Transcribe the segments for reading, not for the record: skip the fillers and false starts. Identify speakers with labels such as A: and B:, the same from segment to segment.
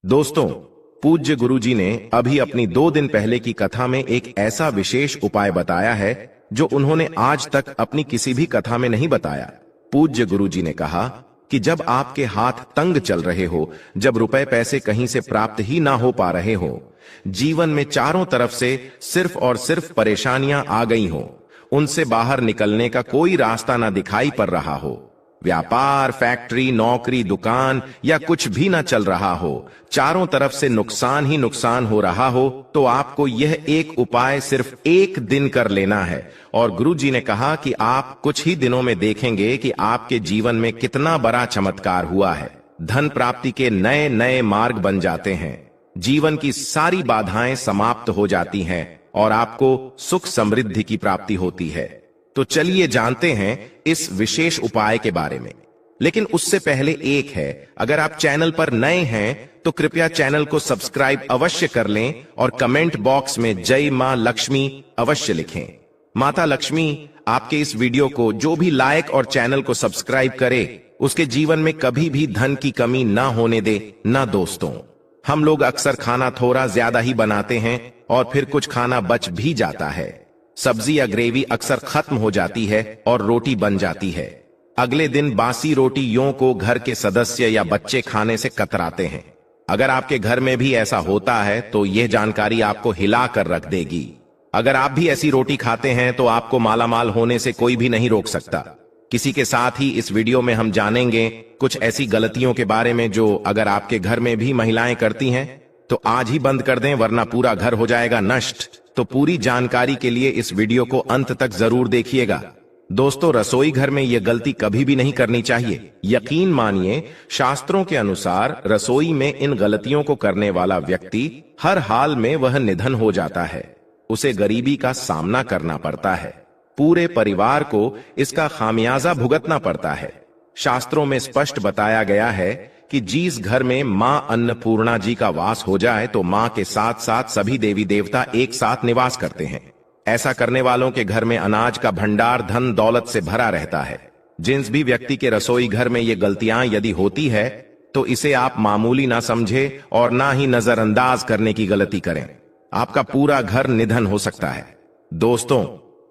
A: दोस्तों, पूज्य गुरुजी ने अभी अपनी 2 दिन पहले की कथा में एक ऐसा विशेष उपाय बताया है जो उन्होंने आज तक अपनी किसी भी कथा में नहीं बताया। पूज्य गुरुजी ने कहा कि जब आपके हाथ तंग चल रहे हो, जब रुपए पैसे कहीं से प्राप्त ही ना हो पा रहे हो, जीवन में चारों तरफ से सिर्फ और सिर्फ परेशानियां आ गई हो, उनसे बाहर निकलने का कोई रास्ता ना दिखाई पड़ रहा हो, व्यापार, फैक्ट्री, नौकरी, दुकान या कुछ भी ना चल रहा हो, चारों तरफ से नुकसान ही नुकसान हो रहा हो, तो आपको यह एक उपाय सिर्फ 1 दिन कर लेना है। और गुरुजी ने कहा कि आप कुछ ही दिनों में देखेंगे कि आपके जीवन में कितना बड़ा चमत्कार हुआ है। धन प्राप्ति के नए नए मार्ग बन जाते हैं, जीवन की सारी बाधाएं समाप्त हो जाती हैं और आपको सुख समृद्धि की प्राप्ति होती है। तो चलिए जानते हैं इस विशेष उपाय के बारे में। लेकिन उससे पहले एक है, अगर आप चैनल पर नए हैं तो कृपया चैनल को सब्सक्राइब अवश्य कर लें और कमेंट बॉक्स में जय मां लक्ष्मी अवश्य लिखें। माता लक्ष्मी आपके इस वीडियो को जो भी लाइक और चैनल को सब्सक्राइब करे, उसके जीवन में कभी भी धन की कमी ना होने दे। ना दोस्तों, हम लोग अक्सर खाना थोड़ा ज्यादा ही बनाते हैं और फिर कुछ खाना बच भी जाता है। सब्जी या ग्रेवी अक्सर खत्म हो जाती है और रोटी बन जाती है। अगले दिन बासी रोटियों को घर के सदस्य या बच्चे खाने से कतराते हैं। अगर आपके घर में भी ऐसा होता है तो यह जानकारी आपको हिला कर रख देगी। अगर आप भी ऐसी रोटी खाते हैं तो आपको मालामाल होने से कोई भी नहीं रोक सकता। किसी के साथ ही इस वीडियो में हम जानेंगे कुछ ऐसी गलतियों के बारे में जो अगर आपके घर में भी महिलाएं करती हैं तो आज ही बंद कर दें, वरना पूरा घर हो जाएगा नष्ट। तो पूरी जानकारी के लिए इस वीडियो को अंत तक जरूर देखिएगा। दोस्तों, रसोई घर में यह गलती कभी भी नहीं करनी चाहिए। यकीन मानिए, शास्त्रों के अनुसार रसोई में इन गलतियों को करने वाला व्यक्ति हर हाल में वह निधन हो जाता है, उसे गरीबी का सामना करना पड़ता है, पूरे परिवार को इसका खामियाजा भुगतना पड़ता है। शास्त्रों में स्पष्ट बताया गया है कि जिस घर में मां अन्नपूर्णा जी का वास हो जाए तो मां के साथ साथ सभी देवी देवता एक साथ निवास करते हैं। ऐसा करने वालों के घर में अनाज का भंडार धन दौलत से भरा रहता है। जिस भी व्यक्ति के रसोई घर में ये गलतियां यदि होती है तो इसे आप मामूली ना समझे और ना ही नजरअंदाज करने की गलती करें। आपका पूरा घर निधन हो सकता है। दोस्तों,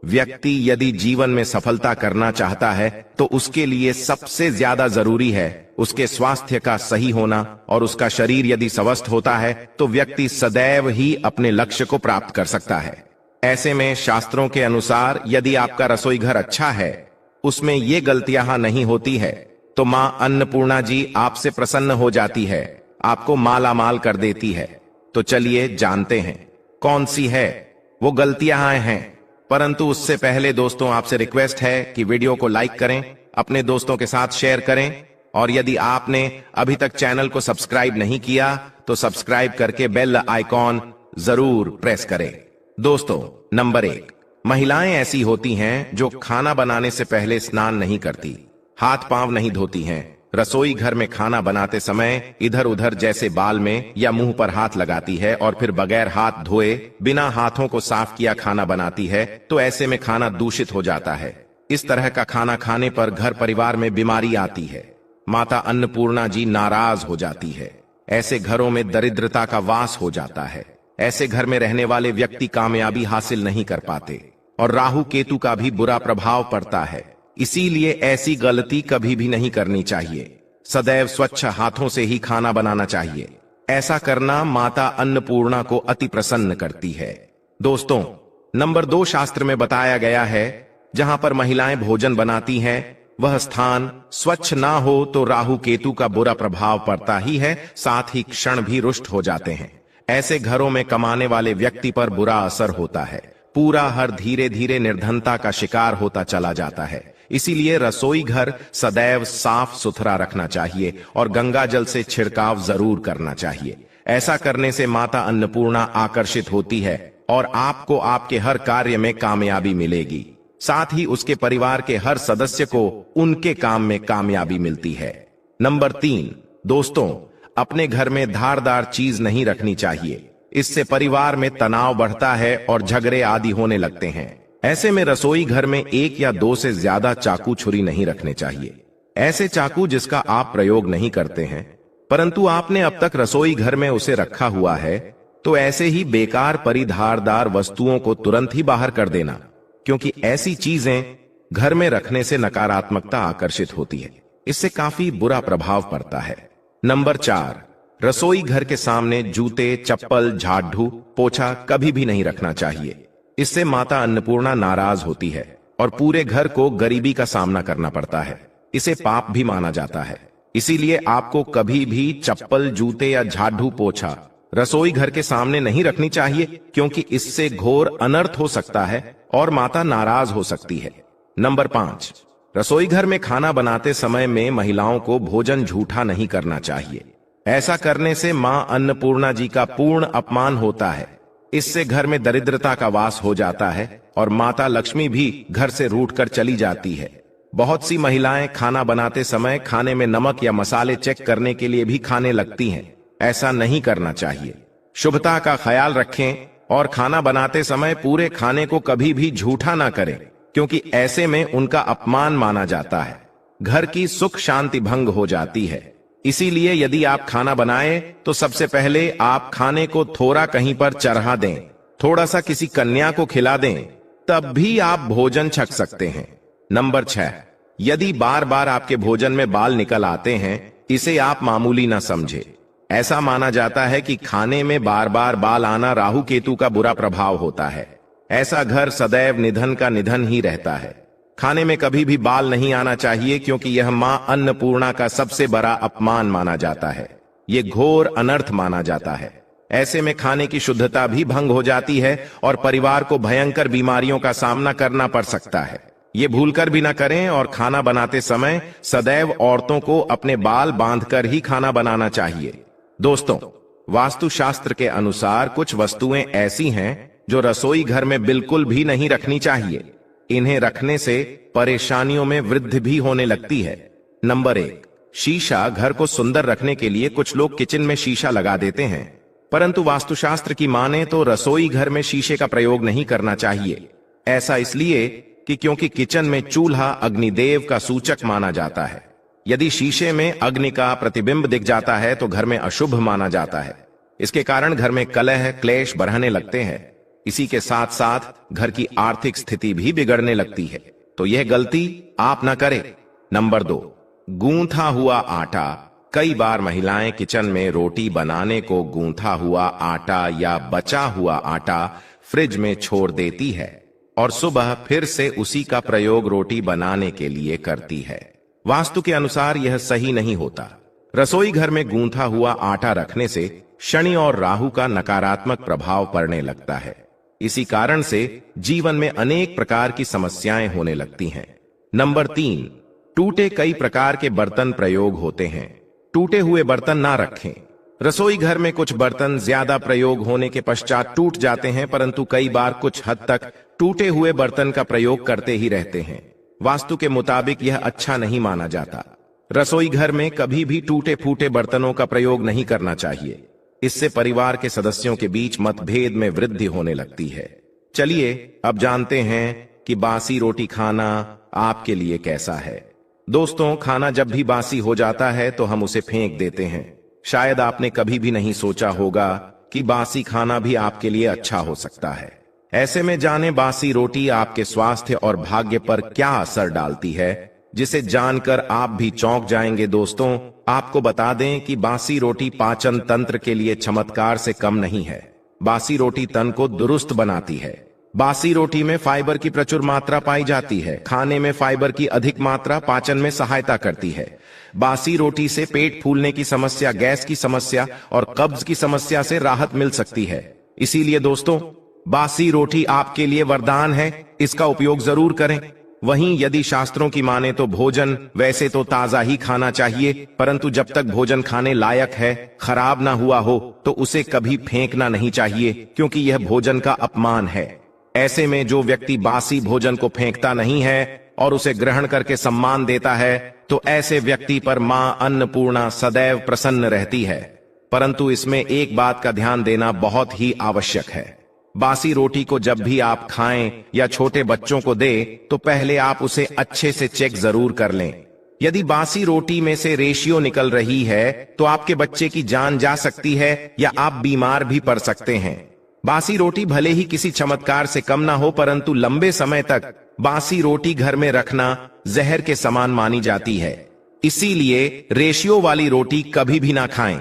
A: व्यक्ति यदि जीवन में सफलता करना चाहता है तो उसके लिए सबसे ज्यादा जरूरी है उसके स्वास्थ्य का सही होना, और उसका शरीर यदि स्वस्थ होता है तो व्यक्ति सदैव ही अपने लक्ष्य को प्राप्त कर सकता है। ऐसे में शास्त्रों के अनुसार यदि आपका रसोई घर अच्छा है, उसमें ये गलतियां नहीं होती है, तो मां अन्नपूर्णा जी आपसे प्रसन्न हो जाती है, आपको माला माल कर देती है। तो चलिए जानते हैं कौन सी है वो गलतियां हैं। परंतु उससे पहले दोस्तों, आपसे रिक्वेस्ट है कि वीडियो को लाइक करें, अपने दोस्तों के साथ शेयर करें, और यदि आपने अभी तक चैनल को सब्सक्राइब नहीं किया तो सब्सक्राइब करके बेल आइकॉन जरूर प्रेस करें। दोस्तों, नंबर 1, महिलाएं ऐसी होती हैं जो खाना बनाने से पहले स्नान नहीं करती, हाथ पांव नहीं धोती हैं, रसोई घर में खाना बनाते समय इधर उधर जैसे बाल में या मुंह पर हाथ लगाती है और फिर बगैर हाथ धोए बिना हाथों को साफ किया खाना बनाती है। तो ऐसे में खाना दूषित हो जाता है। इस तरह का खाना खाने पर घर परिवार में बीमारी आती है, माता अन्नपूर्णा जी नाराज हो जाती है। ऐसे घरों में दरिद्रता का वास हो जाता है। ऐसे घर में रहने वाले व्यक्ति कामयाबी हासिल नहीं कर पाते और राहु केतु का भी बुरा प्रभाव पड़ता है। इसीलिए ऐसी गलती कभी भी नहीं करनी चाहिए। सदैव स्वच्छ हाथों से ही खाना बनाना चाहिए। ऐसा करना माता अन्नपूर्णा को अति प्रसन्न करती है। दोस्तों, नंबर 2, शास्त्र में बताया गया है जहां पर महिलाएं भोजन बनाती हैं वह स्थान स्वच्छ ना हो तो राहु केतु का बुरा प्रभाव पड़ता ही है, साथ ही क्षण भी रुष्ट हो जाते हैं। ऐसे घरों में कमाने वाले व्यक्ति पर बुरा असर होता है। पूरा हर धीरे धीरे निर्धनता का शिकार होता चला जाता है। इसीलिए रसोई घर सदैव साफ सुथरा रखना चाहिए और गंगा जल से छिड़काव जरूर करना चाहिए। ऐसा करने से माता अन्नपूर्णा आकर्षित होती है और आपको आपके हर कार्य में कामयाबी मिलेगी। साथ ही उसके परिवार के हर सदस्य को उनके काम में कामयाबी मिलती है। नंबर 3, दोस्तों, अपने घर में धारदार चीज नहीं रखनी चाहिए। इससे परिवार में तनाव बढ़ता है और झगड़े आदि होने लगते हैं। ऐसे में रसोई घर में 1 या 2 से ज्यादा चाकू छुरी नहीं रखने चाहिए। ऐसे चाकू जिसका आप प्रयोग नहीं करते हैं परंतु आपने अब तक रसोई घर में उसे रखा हुआ है, तो ऐसे ही बेकार परिधारदार वस्तुओं को तुरंत ही बाहर कर देना, क्योंकि ऐसी चीजें घर में रखने से नकारात्मकता आकर्षित होती है। इससे काफी बुरा प्रभाव पड़ता है। नंबर 4, रसोई घर के सामने जूते, चप्पल, झाड़ू, पोछा कभी भी नहीं रखना चाहिए। इससे माता अन्नपूर्णा नाराज होती है और पूरे घर को गरीबी का सामना करना पड़ता है। इसे पाप भी माना जाता है। इसीलिए आपको कभी भी चप्पल, जूते या झाड़ू, पोछा रसोई घर के सामने नहीं रखनी चाहिए, क्योंकि इससे घोर अनर्थ हो सकता है और माता नाराज हो सकती है। नंबर 5, रसोई घर में खाना बनाते समय में महिलाओं को भोजन झूठा नहीं करना चाहिए। ऐसा करने से मां अन्नपूर्णा जी का पूर्ण अपमान होता है। इससे घर में दरिद्रता का वास हो जाता है और माता लक्ष्मी भी घर से रूठकर चली जाती है। बहुत सी महिलाएं खाना बनाते समय खाने में नमक या मसाले चेक करने के लिए भी खाने लगती हैं। ऐसा नहीं करना चाहिए। शुभता का ख्याल रखें और खाना बनाते समय पूरे खाने को कभी भी झूठा ना करें, क्योंकि ऐसे में उनका अपमान माना जाता है। घर की सुख शांति भंग हो जाती है। इसीलिए यदि आप खाना बनाएं तो सबसे पहले आप खाने को थोड़ा कहीं पर चढ़ा दें, थोड़ा सा किसी कन्या को खिला दें, तब भी आप भोजन छक सकते हैं। नंबर 6, यदि बार बार आपके भोजन में बाल निकल आते हैं, इसे आप मामूली ना समझे। ऐसा माना जाता है कि खाने में बार बार बाल आना राहु केतु का बुरा प्रभाव होता है। ऐसा घर सदैव निधन का निधन ही रहता है। खाने में कभी भी बाल नहीं आना चाहिए, क्योंकि यह मां अन्नपूर्णा का सबसे बड़ा अपमान माना जाता है। ये घोर अनर्थ माना जाता है। ऐसे में खाने की शुद्धता भी भंग हो जाती है और परिवार को भयंकर बीमारियों का सामना करना पड़ सकता है। ये भूलकर भी ना करें और खाना बनाते समय सदैव औरतों को अपने बाल बांधकर ही खाना बनाना चाहिए। दोस्तों, वास्तुशास्त्र के अनुसार कुछ वस्तुएं ऐसी हैं जो रसोई घर में बिल्कुल भी नहीं रखनी चाहिए। इन्हें रखने से परेशानियों में वृद्धि भी होने लगती है। नंबर 1, शीशा। घर को सुंदर रखने के लिए कुछ लोग किचन में शीशा लगा देते हैं, परंतु वास्तुशास्त्र की माने तो रसोई घर में शीशे का प्रयोग नहीं करना चाहिए। ऐसा इसलिए कि क्योंकि किचन में चूल्हा अग्निदेव का सूचक माना जाता है। यदि शीशे में अग्नि का प्रतिबिंब दिख जाता है तो घर में अशुभ माना जाता है। इसके कारण घर में कलह, क्लेश बढ़ने लगते हैं। इसी के साथ साथ घर की आर्थिक स्थिति भी बिगड़ने लगती है। तो यह गलती आप ना करें। नंबर 2, गूंथा हुआ आटा। कई बार महिलाएं किचन में रोटी बनाने को गूंथा हुआ आटा या बचा हुआ आटा फ्रिज में छोड़ देती है और सुबह फिर से उसी का प्रयोग रोटी बनाने के लिए करती है। वास्तु के अनुसार यह सही नहीं होता। रसोई घर में गूंथा हुआ आटा रखने से शनि और राहु का नकारात्मक प्रभाव पड़ने लगता है। इसी कारण से जीवन में अनेक प्रकार की समस्याएं होने लगती हैं। नंबर 3, टूटे कई प्रकार के बर्तन प्रयोग होते हैं। टूटे हुए बर्तन ना रखें। रसोई घर में कुछ बर्तन ज्यादा प्रयोग होने के पश्चात टूट जाते हैं, परंतु कई बार कुछ हद तक टूटे हुए बर्तन का प्रयोग करते ही रहते हैं। वास्तु के मुताबिक यह अच्छा नहीं माना जाता। रसोई घर में कभी भी टूटे फूटे बर्तनों का प्रयोग नहीं करना चाहिए। इससे परिवार के सदस्यों के बीच मतभेद में वृद्धि होने लगती है। चलिए अब जानते हैं कि बासी रोटी खाना आपके लिए कैसा है। दोस्तों, खाना जब भी बासी हो जाता है तो हम उसे फेंक देते हैं। शायद आपने कभी भी नहीं सोचा होगा कि बासी खाना भी आपके लिए अच्छा हो सकता है। ऐसे में जाने बासी रोटी आपके स्वास्थ्य और भाग्य पर क्या असर डालती है, जिसे जानकर आप भी चौंक जाएंगे। दोस्तों, आपको बता दें कि बासी रोटी पाचन तंत्र के लिए चमत्कार से कम नहीं है। बासी रोटी तन को दुरुस्त बनाती है। बासी रोटी में फाइबर की प्रचुर मात्रा पाई जाती है। खाने में फाइबर की अधिक मात्रा पाचन में सहायता करती है। बासी रोटी से पेट फूलने की समस्या, गैस की समस्या और कब्ज की समस्या से राहत मिल सकती है। इसीलिए दोस्तों, बासी रोटी आपके लिए वरदान है। इसका उपयोग जरूर करें। वहीं यदि शास्त्रों की माने तो भोजन वैसे तो ताजा ही खाना चाहिए, परंतु जब तक भोजन खाने लायक है, खराब ना हुआ हो, तो उसे कभी फेंकना नहीं चाहिए, क्योंकि यह भोजन का अपमान है। ऐसे में जो व्यक्ति बासी भोजन को फेंकता नहीं है और उसे ग्रहण करके सम्मान देता है, तो ऐसे व्यक्ति पर मां अन्नपूर्णा सदैव प्रसन्न रहती है। परंतु इसमें एक बात का ध्यान देना बहुत ही आवश्यक है। बासी रोटी को जब भी आप खाएं या छोटे बच्चों को दें, तो पहले आप उसे अच्छे से चेक जरूर कर लें। यदि बासी रोटी में से रेशियो निकल रही है तो आपके बच्चे की जान जा सकती है या आप बीमार भी पड़ सकते हैं। बासी रोटी भले ही किसी चमत्कार से कम ना हो, परंतु लंबे समय तक बासी रोटी घर में रखना जहर के समान मानी जाती है। इसीलिए रेशियो वाली रोटी कभी भी ना खाएं।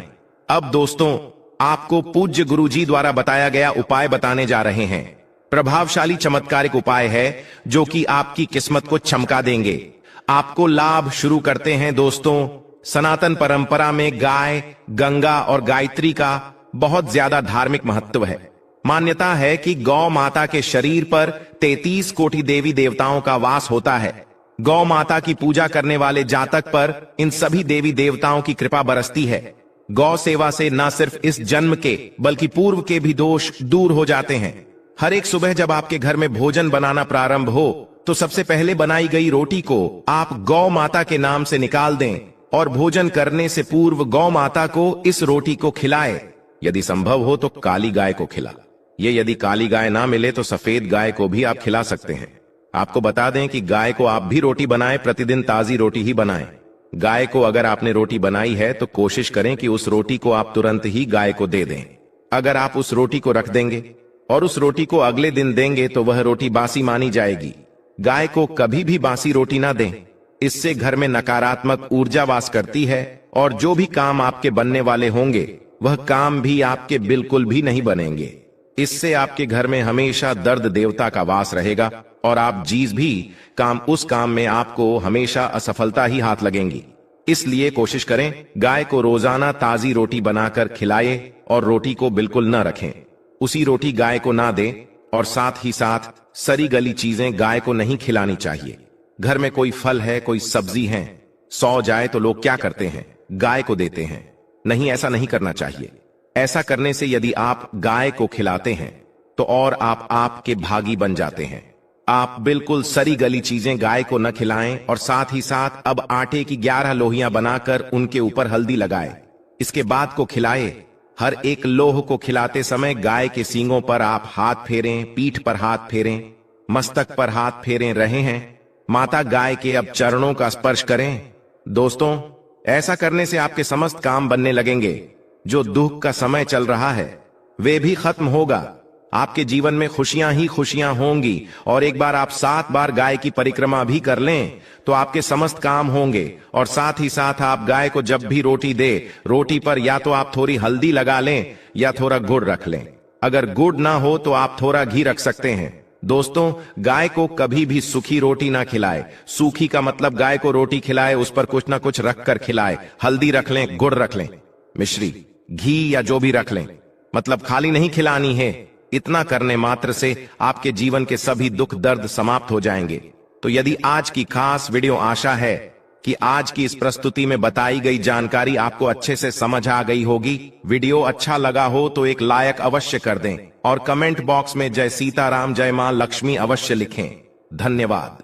A: अब दोस्तों, आपको पूज्य गुरुजी द्वारा बताया गया उपाय बताने जा रहे हैं। प्रभावशाली चमत्कारिक उपाय है जो कि आपकी किस्मत को चमका देंगे, आपको लाभ शुरू करते हैं। दोस्तों, सनातन परंपरा में गाय, गंगा और गायत्री का बहुत ज्यादा धार्मिक महत्व है। मान्यता है कि गौ माता के शरीर पर 33 कोटि देवी देवताओं का वास होता है। गौ माता की पूजा करने वाले जातक पर इन सभी देवी देवताओं की कृपा बरसती है। गौ सेवा से न सिर्फ इस जन्म के बल्कि पूर्व के भी दोष दूर हो जाते हैं। हर एक सुबह जब आपके घर में भोजन बनाना प्रारंभ हो तो सबसे पहले बनाई गई रोटी को आप गौ माता के नाम से निकाल दें और भोजन करने से पूर्व गौ माता को इस रोटी को खिलाए। यदि संभव हो तो काली गाय को खिला। ये यदि काली गाय ना मिले तो सफेद गाय को भी आप खिला सकते हैं। आपको बता दें कि गाय को आप भी रोटी बनाएं, प्रतिदिन ताजी रोटी ही बनाएं। गाय को अगर आपने रोटी बनाई है तो कोशिश करें कि उस रोटी को आप तुरंत ही गाय को दे दें। अगर आप उस रोटी को रख देंगे और उस रोटी को अगले दिन देंगे तो वह रोटी बासी मानी जाएगी। गाय को कभी भी बासी रोटी ना दें, इससे घर में नकारात्मक ऊर्जा वास करती है और जो भी काम आपके बनने वाले होंगे वह काम भी आपके बिल्कुल भी नहीं बनेंगे। इससे आपके घर में हमेशा दर्द देवता का वास रहेगा और आप जिस भी उस काम में आपको हमेशा असफलता ही हाथ लगेंगी। इसलिए कोशिश करें गाय को रोजाना ताजी रोटी बनाकर खिलाए और रोटी को बिल्कुल न रखें। उसी रोटी गाय को ना दें और साथ ही साथ सड़ी गली चीजें गाय को नहीं खिलानी चाहिए। घर में कोई फल है, कोई सब्जी है, सौ जाए तो लोग क्या करते हैं, गाय को देते हैं। नहीं, ऐसा नहीं करना चाहिए। ऐसा करने से यदि आप गाय को खिलाते हैं तो और आप आपके भागी बन जाते हैं। आप बिल्कुल सड़ी गली चीजें गाय को न खिलाएं और साथ ही साथ अब आटे की 11 लोहियां बनाकर उनके ऊपर हल्दी लगाएं। इसके बाद को खिलाएं। हर एक लोह को खिलाते समय गाय के सींगों पर आप हाथ फेरें, पीठ पर हाथ फेरें, मस्तक पर हाथ फेरें रहे हैं। माता गाय के अब चरणों का स्पर्श करें। दोस्तों, ऐसा करने से आपके समस्त काम बनने लगेंगे। जो दुख का समय चल रहा है वे भी खत्म होगा। आपके जीवन में खुशियां ही खुशियां होंगी और एक बार आप 7 बार गाय की परिक्रमा भी कर लें तो आपके समस्त काम होंगे। और साथ ही साथ आप गाय को जब भी रोटी दे, रोटी पर या तो आप थोड़ी हल्दी लगा लें या थोड़ा गुड़ रख लें। अगर गुड़ ना हो तो आप थोड़ा घी रख सकते हैं। दोस्तों, गाय को कभी भी सूखी रोटी ना खिलाए। सूखी का मतलब गाय को रोटी खिलाए, उस पर कुछ ना कुछ रख कर खिलाए। हल्दी रख लें, गुड़ रख लें, मिश्री, घी या जो भी रख लें, मतलब खाली नहीं खिलानी है। इतना करने मात्र से आपके जीवन के सभी दुख दर्द समाप्त हो जाएंगे। तो यदि आज की खास वीडियो, आशा है कि आज की इस प्रस्तुति में बताई गई जानकारी आपको अच्छे से समझ आ गई होगी। वीडियो अच्छा लगा हो तो एक लाइक अवश्य कर दें और कमेंट बॉक्स में जय सीताराम, जय मां लक्ष्मी अवश्य लिखें। धन्यवाद।